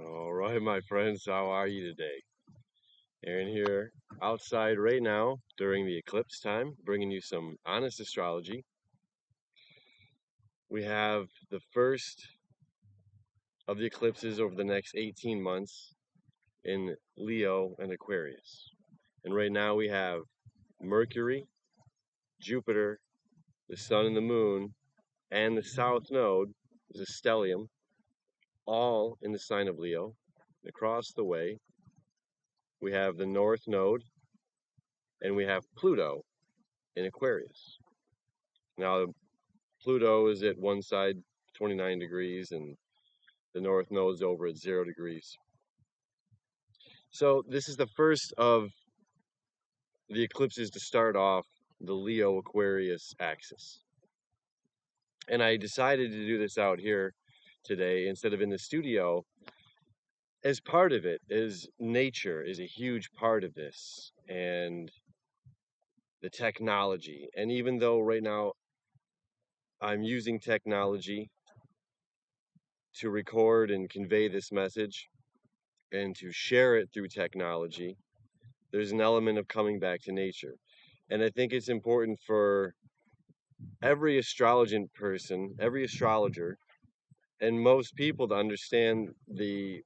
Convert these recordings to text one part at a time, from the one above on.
All right, my friends, how are you today? Aaron here, outside right now during the eclipse time, bringing you some honest astrology. We have the first of the eclipses over the next 18 months in Leo and Aquarius. And right now we have Mercury, Jupiter, the Sun and the Moon, and the South Node, is a stellium, all in the sign of Leo. Across the way, we have the North Node, and we have Pluto in Aquarius. Now, Pluto is at one side 29 degrees, and the North Node's over at 0 degrees. So this is the first of the eclipses to start off the Leo Aquarius axis. And I decided to do this out here today instead of in the studio. As part of it is nature is a huge part of this, and the technology. And even though right now I'm using technology to record and convey this message and to share it through technology, there's an element of coming back to nature. And I think it's important for every astrologant person, every astrologer, and most people to understand the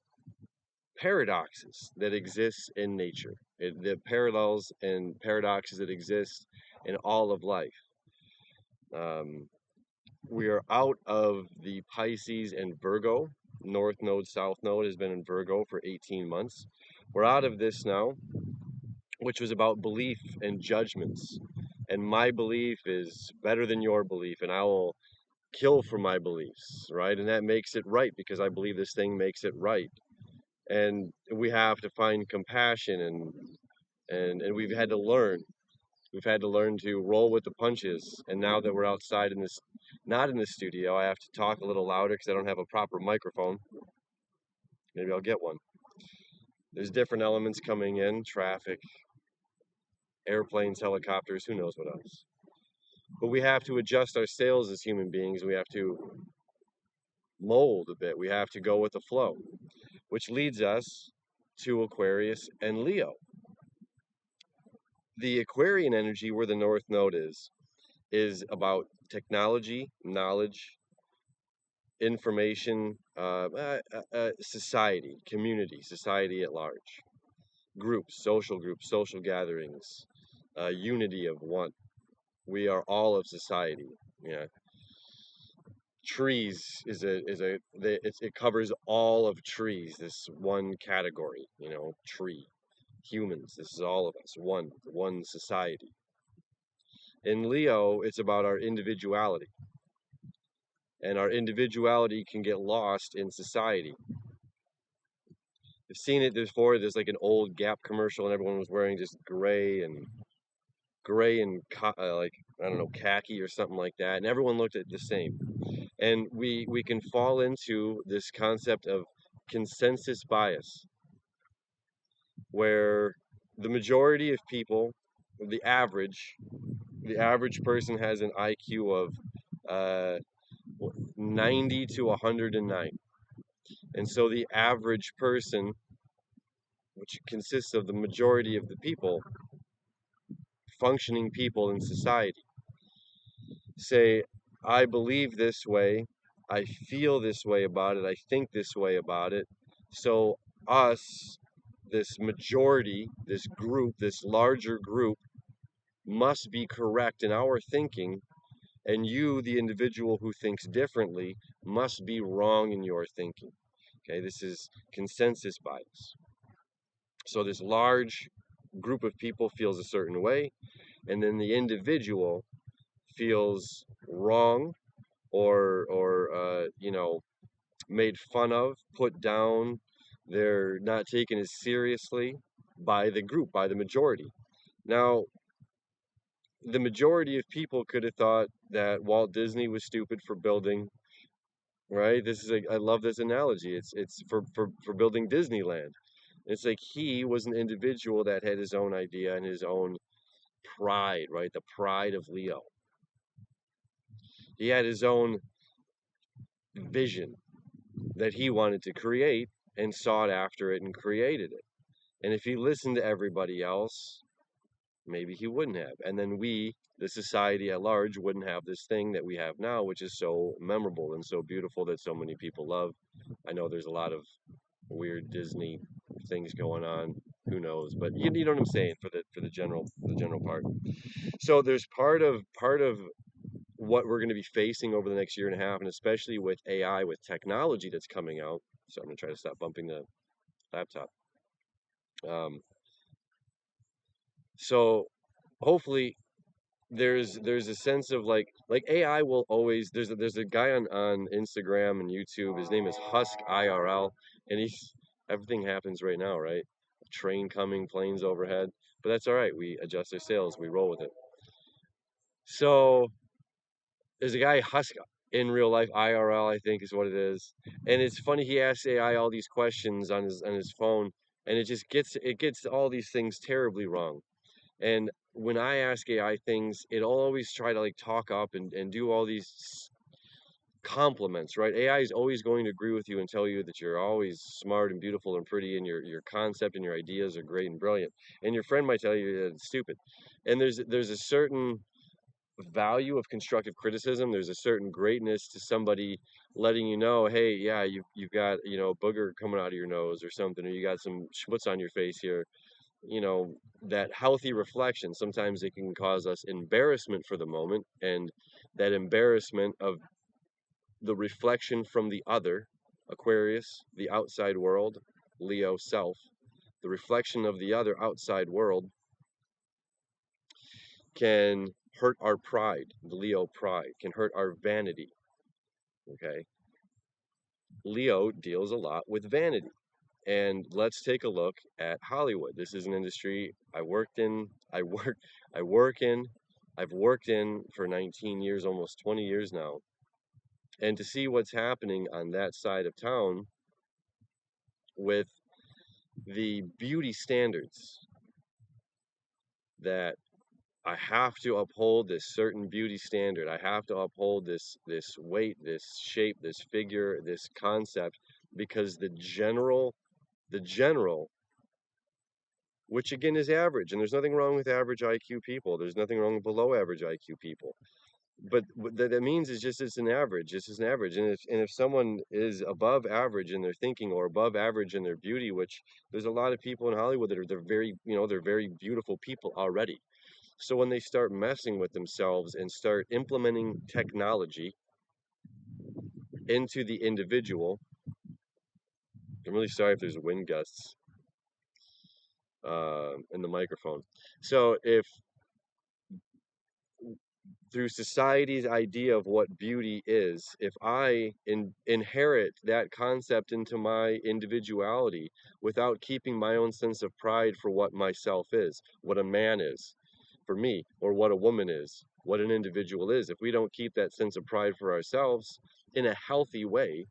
paradoxes that exist in nature, the parallels and paradoxes that exist in all of life. We are out of the Pisces and Virgo. North Node, South Node has been in Virgo for 18 months. We're out of this now, which was about belief and judgments. And my belief is better than your belief, and I will kill for my beliefs, right? And that makes it right because I believe this thing makes it right. And we have to find compassion, and we've had to learn. We've had to learn to roll with the punches. And now that we're outside in this, not in the studio, I have to talk a little louder because I don't have a proper microphone. Maybe I'll get one. There's different elements coming in, traffic, airplanes, helicopters, who knows what else. But we have to adjust our sails as human beings. We have to mold a bit. We have to go with the flow, which leads us to Aquarius and Leo. The Aquarian energy, where the North Node is about technology, knowledge, information, society, community, society at large, groups, social gatherings, unity of one. We are all of society. Yeah. Trees it covers all of trees. This one category, tree. Humans. This is all of us. One society. In Leo, it's about our individuality. And our individuality can get lost in society. I've seen it before. There's like an old Gap commercial, and everyone was wearing just gray and like, I don't know, khaki or something like that, and everyone looked at the same. And we can fall into this concept of consensus bias, where the majority of people, the average person has an IQ of 90 to 109. And so the average person, which consists of the majority of the people, functioning people in society, say, I believe this way, I feel this way about it, I think this way about it. So us, this majority, this group, this larger group, must be correct in our thinking, and you, the individual who thinks differently, must be wrong in your thinking. Okay, this is consensus bias. So this large group of people feels a certain way, and then the individual feels wrong or made fun of, put down. They're not taken as seriously by the group, by the majority. Now, the majority of people could have thought that Walt Disney was stupid for building, right? I love this analogy. It's for building Disneyland. It's like he was an individual that had his own idea and his own pride, right? The pride of Leo. He had his own vision that he wanted to create, and sought after it and created it. And if he listened to everybody else, maybe he wouldn't have. And then we, the society at large, wouldn't have this thing that we have now, which is so memorable and so beautiful that so many people love. I know there's a lot of weird Disney things going on. Who knows? But you know what I'm saying for the general part. So there's part of what we're going to be facing over the next year and a half, and especially with AI, with technology that's coming out. So I'm going to try to stop bumping the laptop. Um, so hopefully there's a sense of like AI will always there's a guy on Instagram and YouTube. His name is Husk IRL, and he's everything happens right now, right? Train coming, planes overhead, but that's all right. We adjust our sails, we roll with it. So there's a guy Husk in real life IRL, I think is what it is, and it's funny. He asks AI all these questions on his phone, and it gets all these things terribly wrong. And when I ask AI things, it'll always try to like talk up and do all these compliments, right? AI is always going to agree with you and tell you that you're always smart and beautiful and pretty, and your concept and your ideas are great and brilliant. And your friend might tell you that it's stupid. And there's a certain value of constructive criticism. There's a certain greatness to somebody letting you know, hey, yeah, you've got, you know, a booger coming out of your nose or something, or you got some schmutz on your face here. You know, that healthy reflection, sometimes it can cause us embarrassment for the moment, and that embarrassment of the reflection from the other, Aquarius, the outside world, Leo, self, the reflection of the other outside world can hurt our pride. The Leo pride can hurt our vanity. Okay, Leo deals a lot with vanity. And let's take a look at Hollywood. This is an industry I worked in. I work in. I've worked in for 19 years, almost 20 years now. And to see what's happening on that side of town with the beauty standards that I have to uphold this certain beauty standard. I have to uphold this weight, this shape, this figure, this concept, because the general, which again is average, and there's nothing wrong with average IQ people. There's nothing wrong with below average IQ people. But what that means is just it's an average. This is an average, and if someone is above average in their thinking or above average in their beauty, which there's a lot of people in Hollywood that are they're very they're very beautiful people already. So when they start messing with themselves and start implementing technology into the individual, I'm really sorry if there's wind gusts in the microphone. So if through society's idea of what beauty is, if I inherit that concept into my individuality without keeping my own sense of pride for what myself is, what a man is for me, or what a woman is, what an individual is, if we don't keep that sense of pride for ourselves in a healthy way,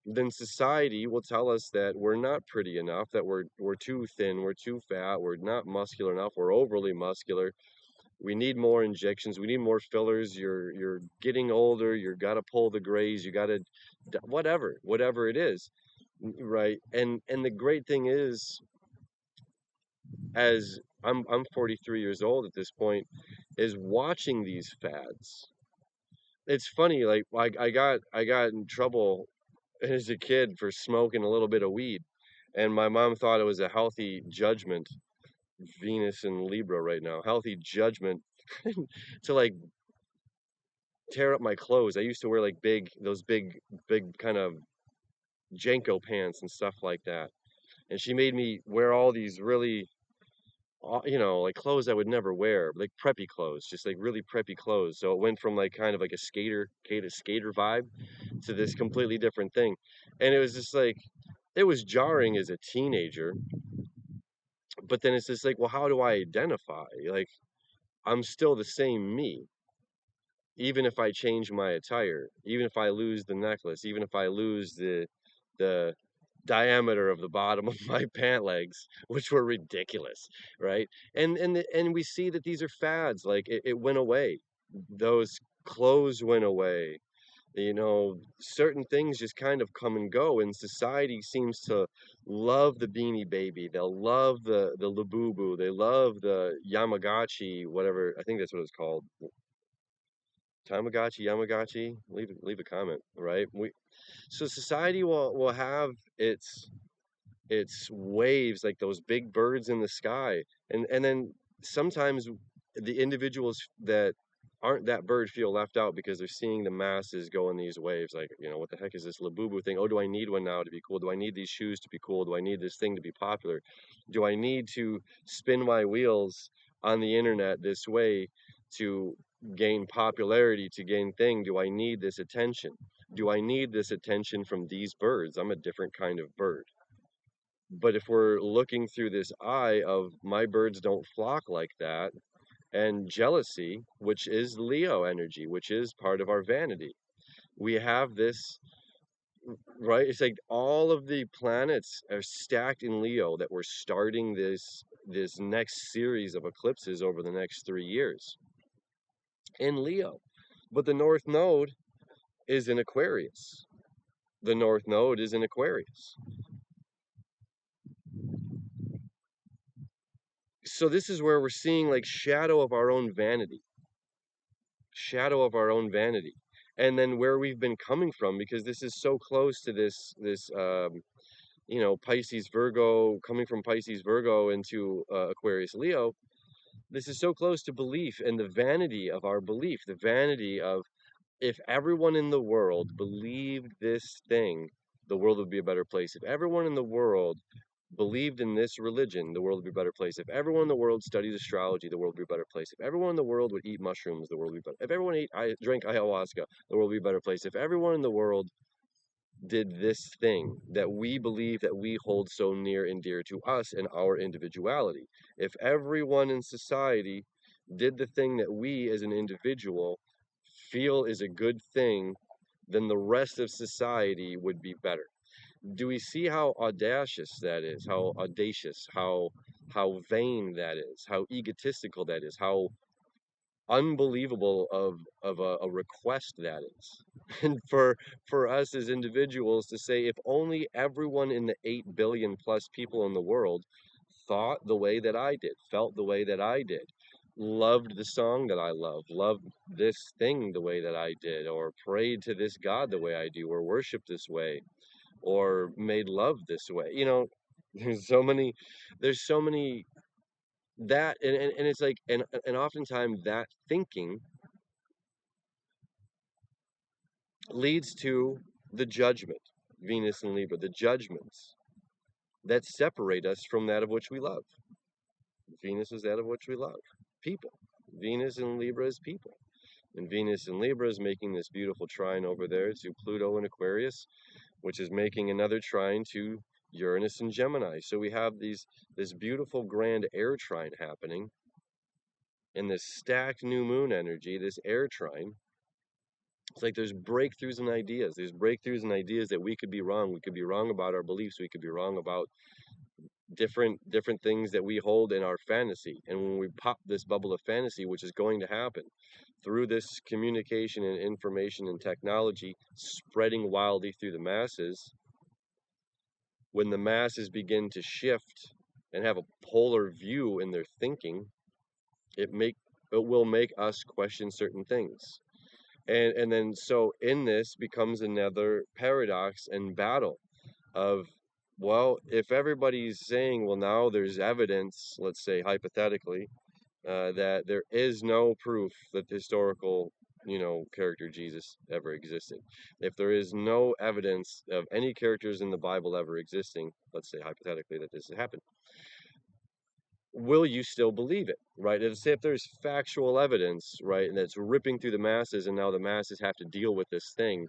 then society will tell us that we're not pretty enough, that we're too thin, we're too fat, we're not muscular enough, we're overly muscular, we need more injections, we need more fillers, you're getting older, you got to pull the grays, you got to whatever it is, right? And the great thing is, as I'm 43 years old at this point, is watching these fads. It's funny, like I got in trouble as a kid for smoking a little bit of weed, and my mom thought it was a healthy judgment. Venus and Libra right now, healthy judgment to like tear up my clothes. I used to wear like big kind of Janko pants and stuff like that. And she made me wear all these really, like clothes I would never wear, like preppy clothes, just like really preppy clothes. So it went from like kind of like a skater vibe to this completely different thing. And it was just like, it was jarring as a teenager. But then it's just like, well, how do I identify? Like, I'm still the same me, even if I change my attire, even if I lose the necklace, even if I lose the diameter of the bottom of my pant legs, which were ridiculous, right? And we see that these are fads. Like it went away. Those clothes went away. Certain things just kind of come and go, and society seems to love the Beanie Baby. They'll love the Labubu. They love the Yamagati, whatever. I think that's what it's called. Tamagotchi, Yamagati. Leave a comment, right? So society will have its waves, like those big birds in the sky, and then sometimes the individuals that aren't that bird feel left out because they're seeing the masses go in these waves, like, what the heck is this Labubu thing? Oh, do I need one now to be cool? Do I need these shoes to be cool? Do I need this thing to be popular? Do I need to spin my wheels on the internet this way to gain popularity, to gain thing? Do I need this attention? Do I need this attention from these birds? I'm a different kind of bird. But if we're looking through this eye of my birds don't flock like that, and jealousy, which is Leo energy, which is part of our vanity, we have this, right? It's like all of the planets are stacked in Leo, that we're starting this next series of eclipses over the next 3 years in Leo. But the North Node is in Aquarius. The North Node is in Aquarius. So this is where we're seeing like shadow of our own vanity, and then where we've been coming from, because this is so close to this Pisces Virgo, coming from Pisces Virgo into Aquarius Leo. This is so close to belief and the vanity of our belief, the vanity of, if everyone in the world believed this thing, the world would be a better place. If everyone in the world believed in this religion, the world would be a better place. If everyone in the world studied astrology, the world would be a better place. If everyone in the world would eat mushrooms, the world would be better. If everyone drank ayahuasca, the world would be a better place. If everyone in the world did this thing that we believe, that we hold so near and dear to us and our individuality, if everyone in society did the thing that we as an individual feel is a good thing, then the rest of society would be better. Do we see how audacious that is? How audacious, how vain that is, how egotistical that is, how unbelievable of a request that is. And for us as individuals to say, if only everyone in the 8 billion plus people in the world thought the way that I did, felt the way that I did, loved the song that I loved this thing the way that I did, or prayed to this God the way I do, or worshiped this way, or made love this way. There's so many that, and it's like, and oftentimes that thinking leads to the judgment, Venus and Libra, the judgments that separate us from that of which we love. Venus is that of which we love, people. Venus and Libra is people. And Venus and Libra is making this beautiful trine over there to Pluto and Aquarius, which is making another trine to Uranus and Gemini. So we have this beautiful grand air trine happening, and this stacked new moon energy, this air trine. It's like there's breakthroughs and ideas. There's breakthroughs and ideas that we could be wrong. We could be wrong about our beliefs. We could be wrong about different things that we hold in our fantasy. And when we pop this bubble of fantasy, which is going to happen through this communication and information and technology spreading wildly through the masses, when the masses begin to shift and have a polar view in their thinking, it will make us question certain things. And then so in this becomes another paradox and battle of, well, if everybody's saying, well, now there's evidence, let's say hypothetically, that there is no proof that the historical, character Jesus ever existed. If there is no evidence of any characters in the Bible ever existing, let's say hypothetically that this has happened, will you still believe it, right? If there's factual evidence, right, and that's ripping through the masses, and now the masses have to deal with this thing,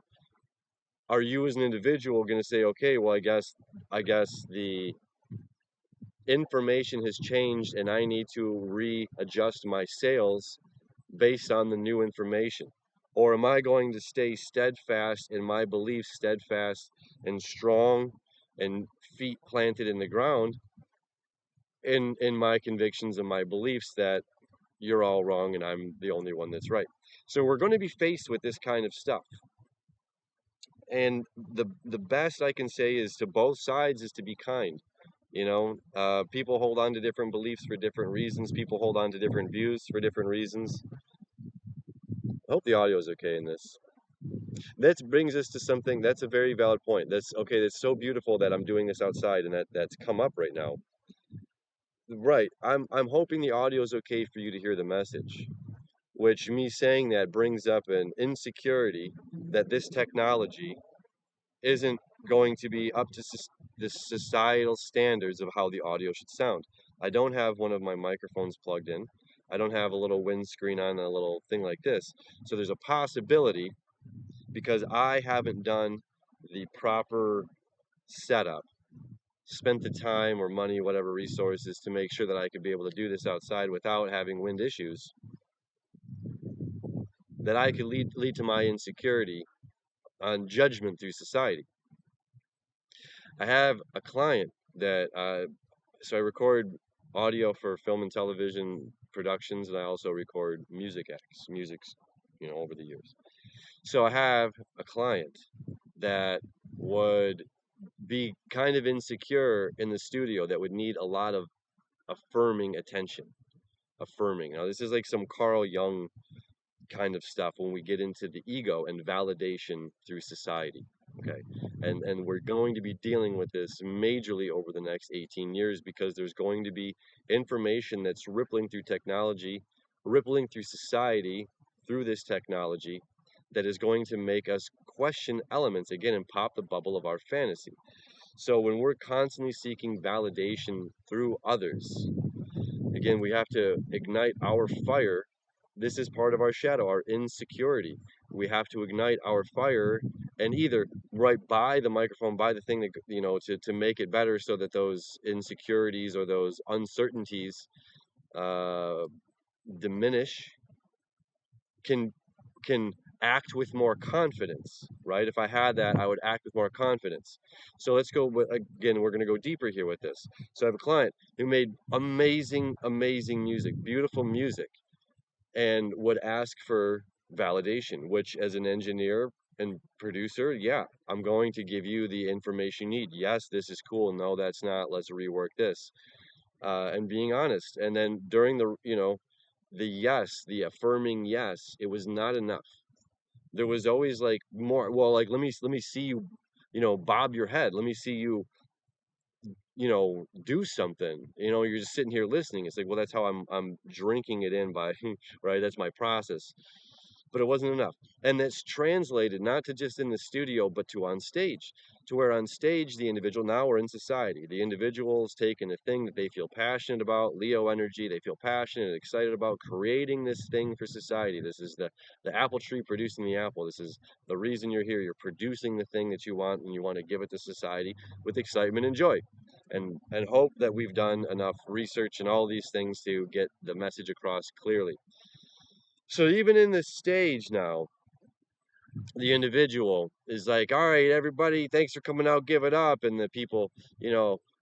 are you as an individual going to say, okay, well, I guess the information has changed and I need to readjust my sails based on the new information? Or am I going to stay steadfast in my beliefs, steadfast and strong and feet planted in the ground in my convictions and my beliefs that you're all wrong and I'm the only one that's right? So we're going to be faced with this kind of stuff. and the best I can say is to both sides is to be kind. People hold on to different beliefs for different reasons. People hold on to different views for different reasons. I hope the audio is okay in this. That brings us to something that's a very valid point. That's okay. That's so beautiful that I'm doing this outside and that's come up right now. Right. I'm hoping the audio is okay for you to hear the message. Which me saying that brings up an insecurity that this technology isn't going to be up to the societal standards of how the audio should sound. I don't have one of my microphones plugged in. I don't have a little windscreen on a little thing like this. So there's a possibility because I haven't done the proper setup, spent the time or money, whatever resources to make sure that I could be able to do this outside without having wind issues, that I could lead to my insecurity on judgment through society. I have a client that so I record audio for film and television productions, and I also record music acts, over the years. So I have a client that would be kind of insecure in the studio that would need a lot of affirming attention. Affirming. Now, this is like some Carl Jung kind of stuff when we get into the ego and validation through society. Okay. And we're going to be dealing with this majorly over the next 18 years because there's going to be information that's rippling through technology, rippling through society through this technology that is going to make us question elements again and pop the bubble of our fantasy. So when we're constantly seeking validation through others, again, we have to ignite our fire. This is part of our shadow, our insecurity. We have to ignite our fire and either right by the microphone, by the thing that, to make it better so that those insecurities or those uncertainties uh, diminish, can can act with more confidence, right? If I had that, I would act with more confidence. So let's go again, we're going to go deeper here with this. So I have a client who made amazing, amazing music, beautiful music, and would ask for validation, which as an engineer and producer, yeah, I'm going to give you the information you need. Yes, this is cool. No, that's not. Let's rework this. And being honest. And then during the yes, the affirming yes, it was not enough. There was always like more. Well, like let me see you, bob your head. Let me see you, do something. You're just sitting here listening. It's like, well, that's how I'm drinking it in by, right? That's my process. But it wasn't enough. And that's translated not to just in the studio, but to on stage, to where on stage, the individual, now we're in society, the individual's taking a thing that they feel passionate about, Leo energy, they feel passionate and excited about creating this thing for society. This is the apple tree producing the apple. This is the reason you're here. You're producing the thing that you want, and you want to give it to society with excitement and joy. And hope that we've done enough research and all these things to get the message across clearly. So even in this stage now, the individual is like, all right, everybody, thanks for coming out, give it up. And the people,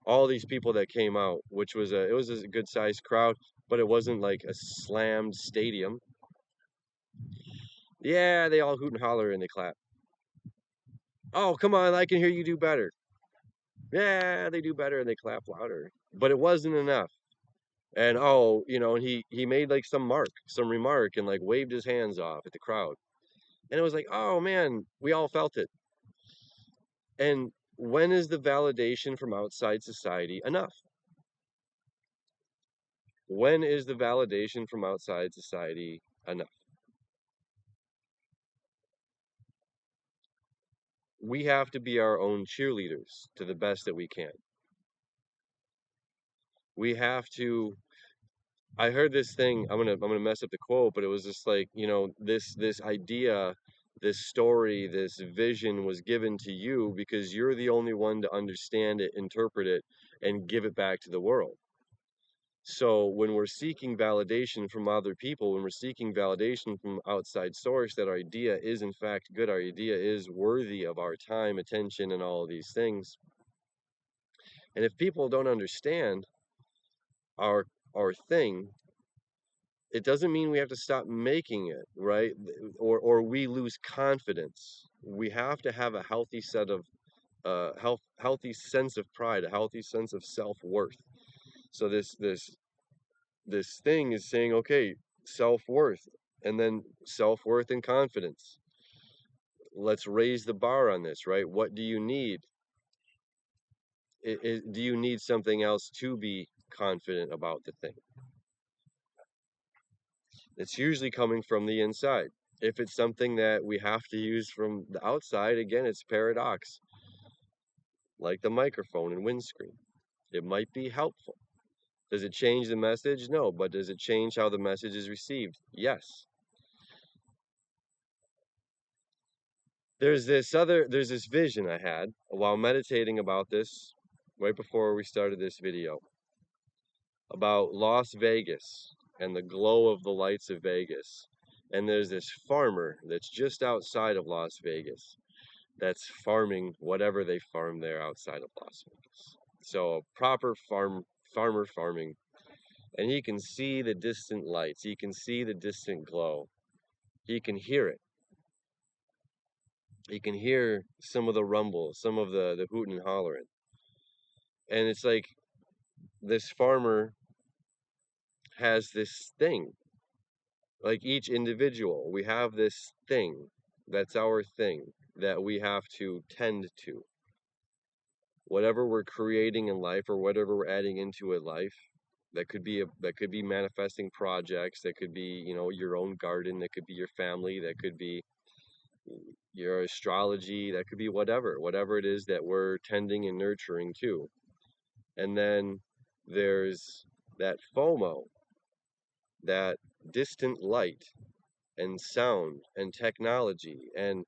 all these people that came out, which was it was a good sized crowd, but it wasn't like a slammed stadium. Yeah, they all hoot and holler and they clap. Oh, come on, I can hear you do better. Yeah, they do better and they clap louder. But it wasn't enough. And and he made like some remark and like waved his hands off at the crowd. And it was like, oh man, we all felt it. And when is the validation from outside society enough? When is the validation from outside society enough? We have to be our own cheerleaders to the best that we can. We have to. I heard this thing. I'm gonna mess up the quote, but it was just like, this idea, this story, this vision was given to you because you're the only one to understand it, interpret it, and give it back to the world. So when we're seeking validation from other people, when we're seeking validation from outside source that our idea is in fact good, our idea is worthy of our time, attention, and all of these things. And if people don't understand our our thing, it doesn't mean we have to stop making it, right? Or we lose confidence. We have to have a healthy set of healthy sense of pride, a healthy sense of self-worth. So this thing is saying, okay, self-worth, and then self-worth and confidence. Let's raise the bar on this, right? What do you need? Do you need something else to be confident about the thing? It's usually coming from the inside. If it's something that we have to use from the outside, again, it's paradox, like the microphone and windscreen. It might be helpful. Does it change the message? No, but does it change how the message is received? Yes. There's this vision I had while meditating about this right before we started this video about Las Vegas and the glow of the lights of Vegas. And there's this farmer that's just outside of Las Vegas that's farming whatever they farm there outside of Las Vegas. So a proper farmer farming, and he can see the distant lights, he can see the distant glow, he can hear it. He can hear some of the rumble, some of the hooting and hollering. And it's like this farmer has this thing. Like each individual, we have this thing that's our thing that we have to tend to. Whatever we're creating in life or whatever we're adding into a life, that could be manifesting projects, that could be, you know, your own garden, that could be your family, that could be your astrology, that could be whatever it is that we're tending and nurturing to. And then there's that FOMO, that distant light and sound and technology, and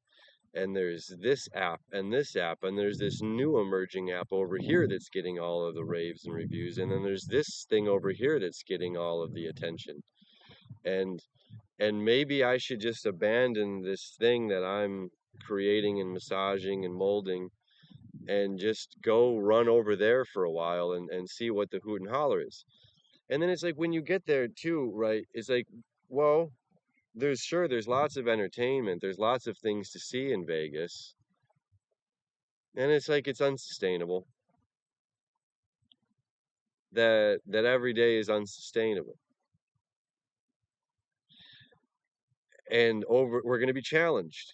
there's this app and this app, and there's this new emerging app over here that's getting all of the raves and reviews, and then there's this thing over here that's getting all of the attention. And maybe I should just abandon this thing that I'm creating and massaging and molding and just go run over there for a while and see what the hoot and holler is. And then it's like when you get there too, right? It's like, well, there's lots of entertainment, there's lots of things to see in Vegas, and it's like it's unsustainable. That every day is unsustainable. And we're going to be challenged.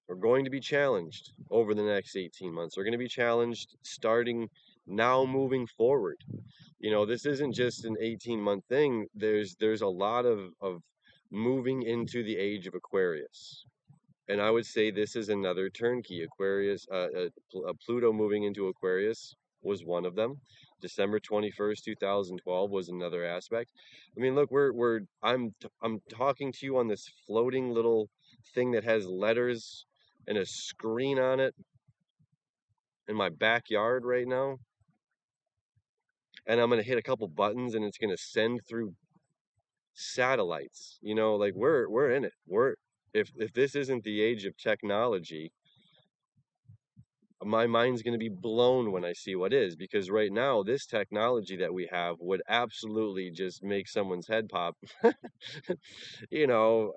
We're going to be challenged over the next 18 months. We're going to be challenged starting now moving forward. You know, this isn't just an 18-month thing. There's a lot of moving into the age of Aquarius. And I would say this is another turnkey. Aquarius, Pluto moving into Aquarius was one of them. December 21st, 2012 was another aspect. I mean, look, I'm talking to you on this floating little thing that has letters and a screen on it in my backyard right now. And I'm going to hit a couple buttons and it's going to send through satellites. You know, like we're in it. If this isn't the age of technology, my mind's going to be blown when I see what is, because right now this technology that we have would absolutely just make someone's head pop. You know,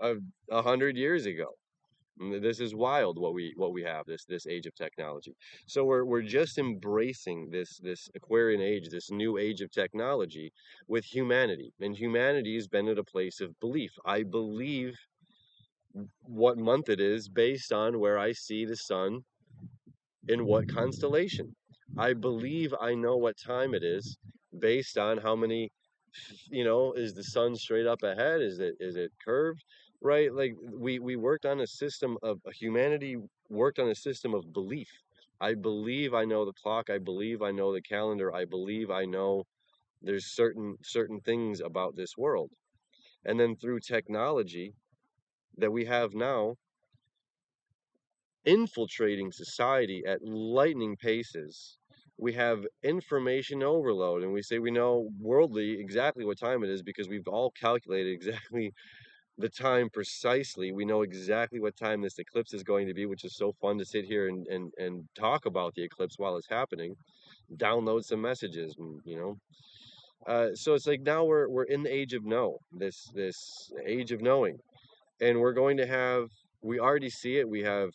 100 years ago. This is wild what we have, this age of technology. So we're just embracing this Aquarian age, this new age of technology with humanity. And humanity has been at a place of belief. I believe what month it is based on where I see the sun in what constellation. I believe I know what time it is based on how many, you know, is the sun straight up ahead? Is it curved? Right? Like we worked on a system of humanity worked on a system of belief. I believe I know the clock. I believe I know the calendar. I believe I know there's certain things about this world. And then through technology that we have now, infiltrating society at lightning paces. We have information overload, and we say we know worldly exactly what time it is because we've all calculated exactly the time precisely. We know exactly what time this eclipse is going to be, which is so fun to sit here and talk about the eclipse while it's happening. Download some messages, and, you know. So it's like now we're in the age of know, this age of knowing, and we're going to have, we already see it. We have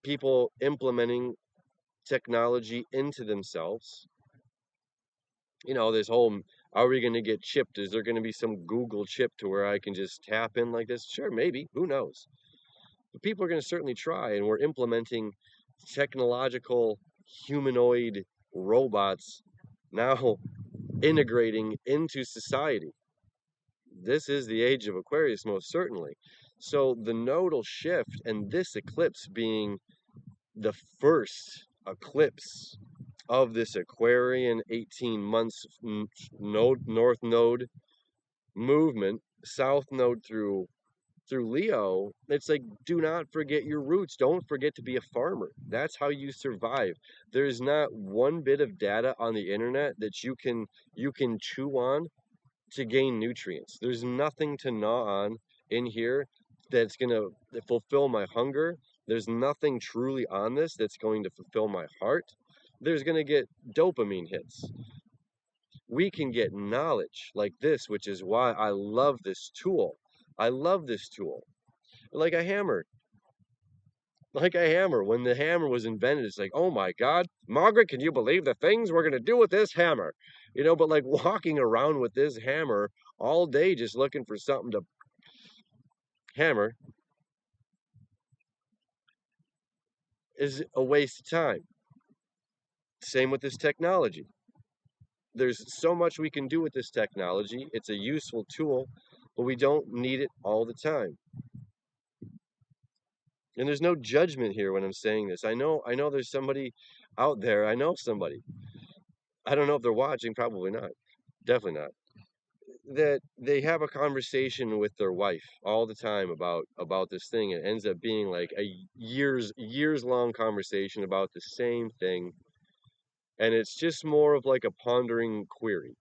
people implementing technology into themselves. This whole, are we going to get chipped? Is there going to be some Google chip to where I can just tap in like this? Sure, maybe. Who knows? But people are going to certainly try, and we're implementing technological humanoid robots now integrating into society. This is the age of Aquarius, most certainly. So the nodal shift, and this eclipse being the first eclipse of this Aquarian 18 months node, north node movement, south node through Leo. It's like, do not forget your roots. Don't forget to be a farmer. That's how you survive. There's not one bit of data on the internet that you can chew on to gain nutrients. There's nothing to gnaw on in here that's going to fulfill my hunger. There's nothing truly on this that's going to fulfill my heart. There's going to get dopamine hits. We can get knowledge like this, which is why I love this tool. I love this tool. Like a hammer. Like a hammer. When the hammer was invented, it's like, oh my God, Margaret, can you believe the things we're going to do with this hammer? But like walking around with this hammer all day just looking for something to hammer is a waste of time. Same with this technology. There's so much we can do with this technology. It's a useful tool, but we don't need it all the time. And there's no judgment here when I'm saying this. I know there's somebody out there. I know somebody. I don't know if they're watching, probably not. Definitely not. That they have a conversation with their wife all the time about this thing. It ends up being like a years long conversation about the same thing, and it's just more of like a pondering query.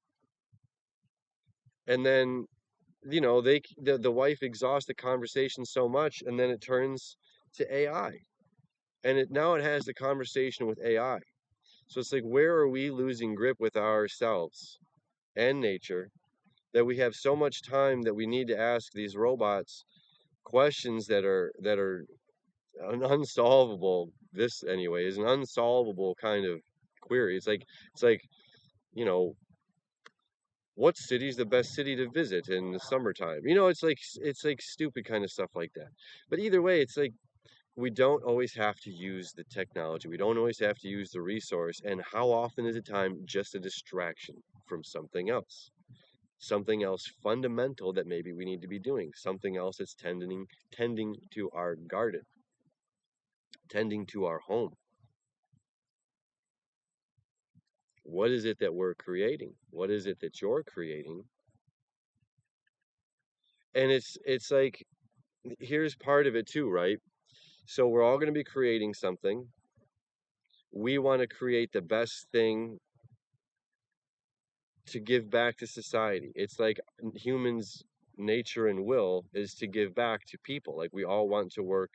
And then the wife exhausts the conversation so much, and then it turns to AI, and it has the conversation with AI. So it's like, where are we losing grip with ourselves and nature, that we have so much time that we need to ask these robots questions that are an unsolvable. This anyway is an unsolvable kind of query. It's like you know what city's the best city to visit in the summertime. It's like stupid kind of stuff like that. But either way, it's like, we don't always have to use the technology. We don't always have to use the resource. And how often is a time just a distraction from something else fundamental that maybe we need to be doing, something else that's tending to our garden, tending to our home. What is it that we're creating? What is it that you're creating? And it's like, here's part of it too, right? So we're all going to be creating something. We want to create the best thing to give back to society. It's like humans' nature and will is to give back to people. Like, we all want to work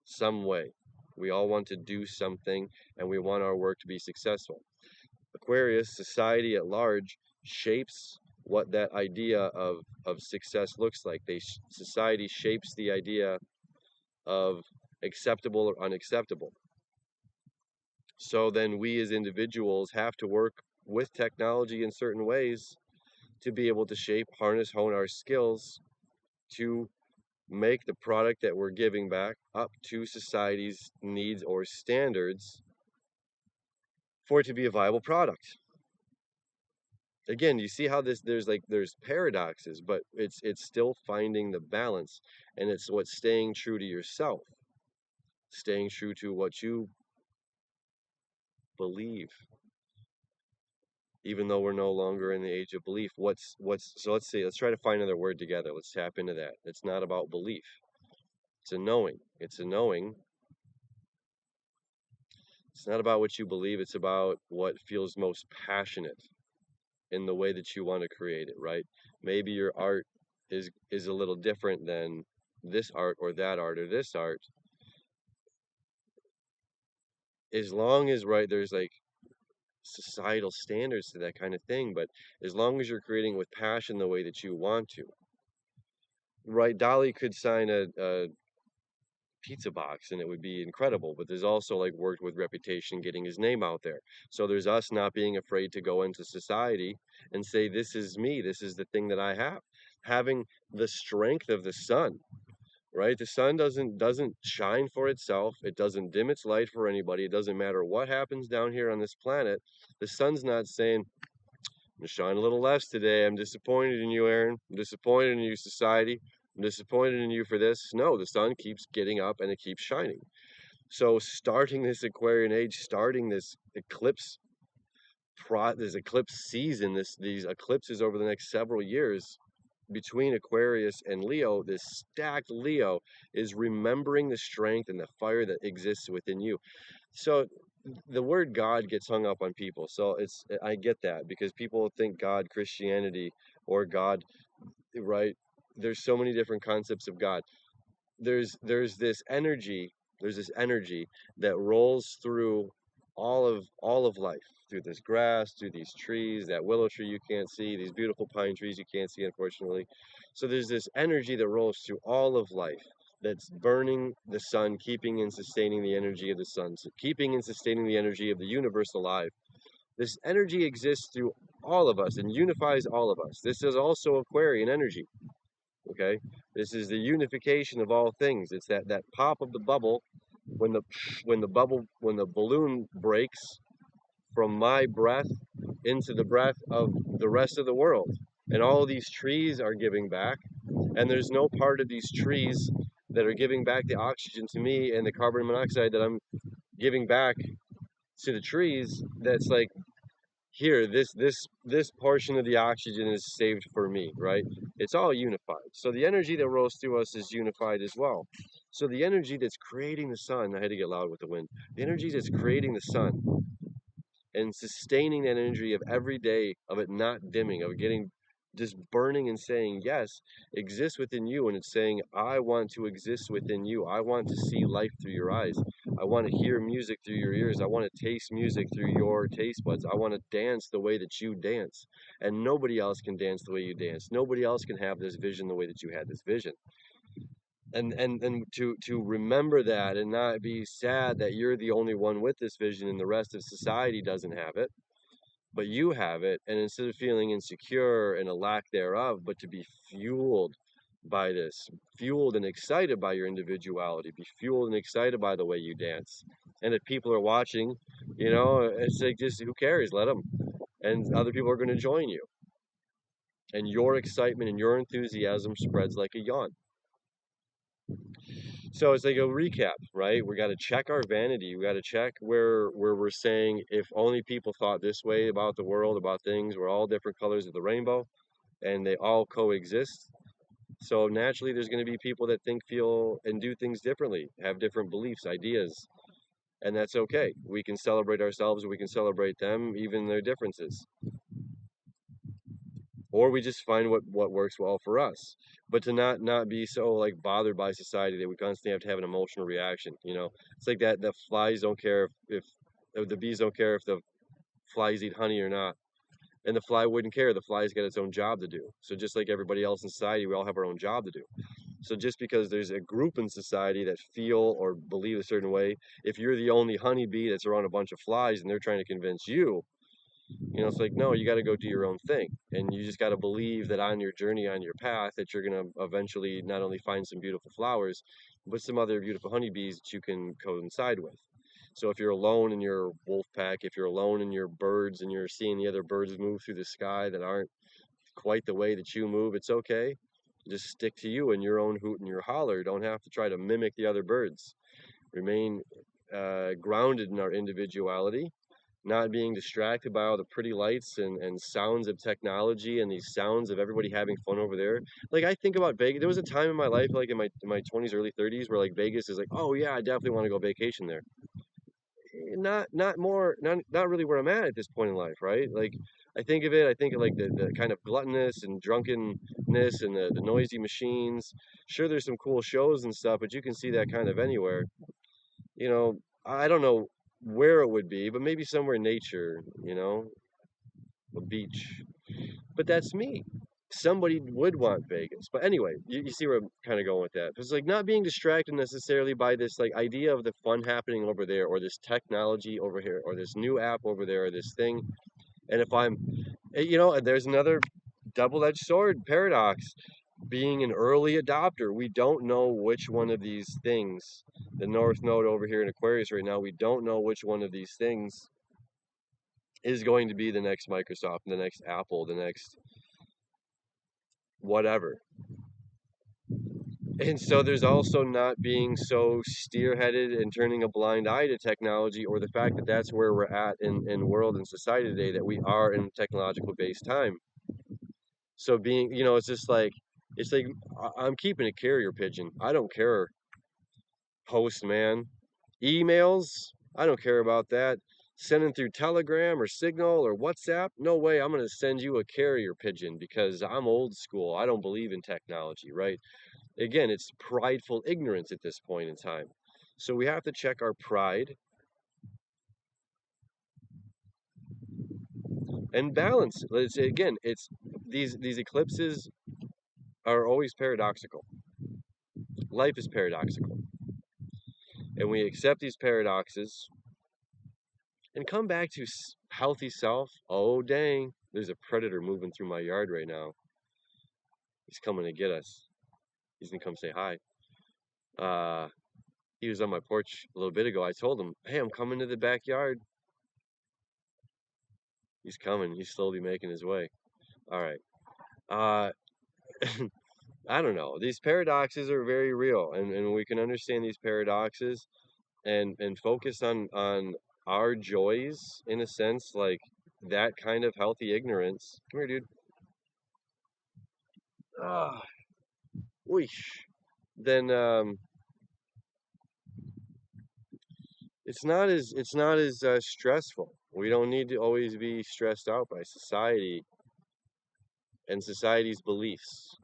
some way. We all want to do something, and we want our work to be successful. Aquarius, society at large, shapes what that idea of success looks like. Society shapes the idea of acceptable or unacceptable. So then we as individuals have to work with technology in certain ways to be able to shape, harness, hone our skills to make the product that we're giving back up to society's needs or standards for it to be a viable product. Again, you see how there's paradoxes, but it's still finding the balance, and it's what's staying true to yourself, staying true to what you believe. Even though we're no longer in the age of belief, what's so let's see, let's try to find another word together. Let's tap into that. It's not about belief. It's a knowing. It's a knowing. It's not about what you believe, it's about what feels most passionate in the way that you want to create it, right? Maybe your art is a little different than this art or that art or this art. As long as, right, there's like societal standards to that kind of thing, but as long as you're creating with passion the way that you want to, right? Dolly could sign a pizza box and it would be incredible, but there's also like worked with reputation getting his name out there. So there's us not being afraid to go into society and say, this is me, this is the thing that I have. Having the strength of the sun, right? The sun doesn't shine for itself. It doesn't dim its light for anybody. It doesn't matter what happens down here on this planet. The sun's not saying, I'm gonna shine a little less today. I'm disappointed in you, Aaron. I'm disappointed in you, society. I'm disappointed in you for this. No, the sun keeps getting up and it keeps shining. So starting this Aquarian age, starting this eclipse season, these eclipses over the next several years between Aquarius and Leo, this stacked Leo is remembering the strength and the fire that exists within you. So the word God gets hung up on people. So I get that because people think God, Christianity, or God, right? There's so many different concepts of God. There's this energy, that rolls through all of life, through this grass, through these trees, that willow tree you can't see, these beautiful pine trees you can't see, unfortunately. So there's this energy that rolls through all of life that's burning the sun, keeping and sustaining the energy of the sun, so keeping and sustaining the energy of the universe alive. This energy exists through all of us and unifies all of us. This is also Aquarian energy. Okay, this is the unification of all things. It's that pop of the bubble when the balloon breaks from my breath into the breath of the rest of the world, and all of these trees are giving back, and there's no part of these trees that are giving back the oxygen to me and the carbon monoxide that I'm giving back to the trees. That's like, here, this portion of the oxygen is saved for me, right? It's all unified. So the energy that rolls through us is unified as well. So the energy that's creating the sun, I had to get loud with the wind. The energy that's creating the sun and sustaining that energy of every day, of it not dimming, of getting just burning and saying yes, exists within you. And it's saying, I want to exist within you. I want to see life through your eyes. I want to hear music through your ears. I want to taste music through your taste buds. I want to dance the way that you dance. And nobody else can dance the way you dance. Nobody else can have this vision the way that you had this vision. And to remember that and not be sad that you're the only one with this vision and the rest of society doesn't have it, but you have it. And instead of feeling insecure and a lack thereof, but to be fueled by this, fueled and excited by your individuality, be fueled and excited by the way you dance. And if people are watching, it's like, just who cares? Let them. And other people are going to join you. And your excitement and your enthusiasm spreads like a yawn. So it's like a recap, right? We got to check our vanity. We got to check where we're saying, if only people thought this way about the world, about things, we're all different colors of the rainbow and they all coexist. So naturally there's going to be people that think, feel, and do things differently, have different beliefs, ideas, and that's okay. We can celebrate ourselves, we can celebrate them, even their differences. Or we just find what works well for us, but to not be so like bothered by society that we constantly have to have an emotional reaction. It's like that the flies don't care if the bees don't care if the flies eat honey or not, and the fly wouldn't care. The fly's got its own job to do. So just like everybody else in society, we all have our own job to do. So just because there's a group in society that feel or believe a certain way, if you're the only honeybee that's around a bunch of flies and they're trying to convince you, it's like, no, you got to go do your own thing. And you just got to believe that on your journey, on your path, that you're going to eventually not only find some beautiful flowers, but some other beautiful honeybees that you can coincide with. So if you're alone in your wolf pack, if you're alone in your birds and you're seeing the other birds move through the sky that aren't quite the way that you move, it's okay. Just stick to you and your own hoot and your holler. Don't have to try to mimic the other birds. Remain grounded in our individuality, not being distracted by all the pretty lights and sounds of technology and these sounds of everybody having fun over there. Like, I think about Vegas. There was a time in my life, like in my 20s, early 30s, where like Vegas is like, oh yeah, I definitely want to go vacation there. Not really where I'm at this point in life, right? Like, I think of like the kind of gluttonous and drunkenness and the noisy machines. Sure, there's some cool shows and stuff, but you can see that kind of anywhere. I don't know where it would be, but maybe somewhere in nature, you know, a beach. But that's me. Somebody would want Vegas. But anyway, you see where I'm kind of going with that. It's like not being distracted necessarily by this like idea of the fun happening over there or this technology over here or this new app over there or this thing. And if I'm, you know, there's another double-edged sword paradox. Being an early adopter, we don't know which one of these things, the North Node over here in Aquarius right now, we don't know which one of these things is going to be the next Microsoft, the next Apple, the next whatever. And so there's also not being so steer-headed and turning a blind eye to technology or the fact that that's where we're at in world and society today, that we are in technological based time. So being, you know, it's like I'm keeping a carrier pigeon. I don't care, postman. Emails, I don't care about that. Sending through Telegram or Signal or WhatsApp, no way. I'm going to send you a carrier pigeon because I'm old school. I don't believe in technology, right? Again, it's prideful ignorance at this point in time. So we have to check our pride and balance. It's these eclipses are always paradoxical. Life is paradoxical. And we accept these paradoxes and come back to healthy self. Oh, dang. There's a predator moving through my yard right now. He's coming to get us. He's going to come say hi. Uh, he was on my porch a little bit ago. I told him, hey, I'm coming to the backyard. He's coming. He's slowly making his way. All right. Uh, I don't know. These paradoxes are very real, and we can understand these paradoxes and focus on our joys in a sense, like that kind of healthy ignorance. Come here, dude. Ah, whoosh. Then it's not as stressful. We don't need to always be stressed out by society and society's beliefs,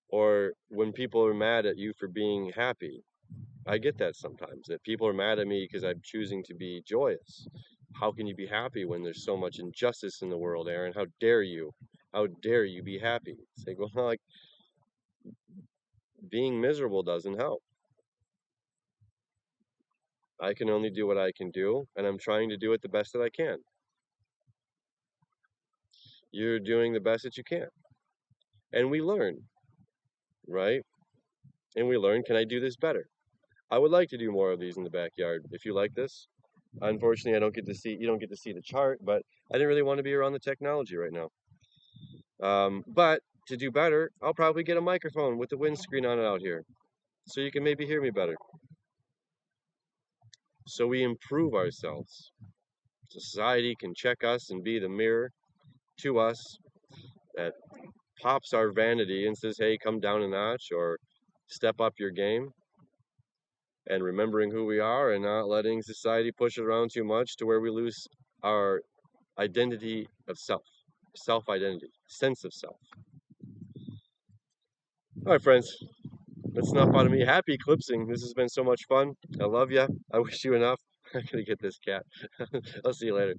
or when people are mad at you for being happy. I get that sometimes, that people are mad at me because I'm choosing to be joyous. How can you be happy when there's so much injustice in the world, Aaron? How dare you? How dare you be happy? It's like, well, like being miserable doesn't help. I can only do what I can do, and I'm trying to do it the best that I can. You're doing the best that you can. And we learn, right? And we learn, can I do this better? I would like to do more of these in the backyard. If you like this, unfortunately, I don't get to see, you don't get to see the chart, but I didn't really want to be around the technology right now. But to do better, I'll probably get a microphone with the windscreen on it out here, so you can maybe hear me better. So we improve ourselves. Society can check us and be the mirror to us that pops our vanity and says, hey, come down a notch or step up your game. And remembering who we are and not letting society push it around too much to where we lose our identity of self, self identity, sense of self. All right, friends, that's enough out of me. Happy eclipsing. This has been so much fun. I love you. I wish you enough. I'm going to get this cat. I'll see you later.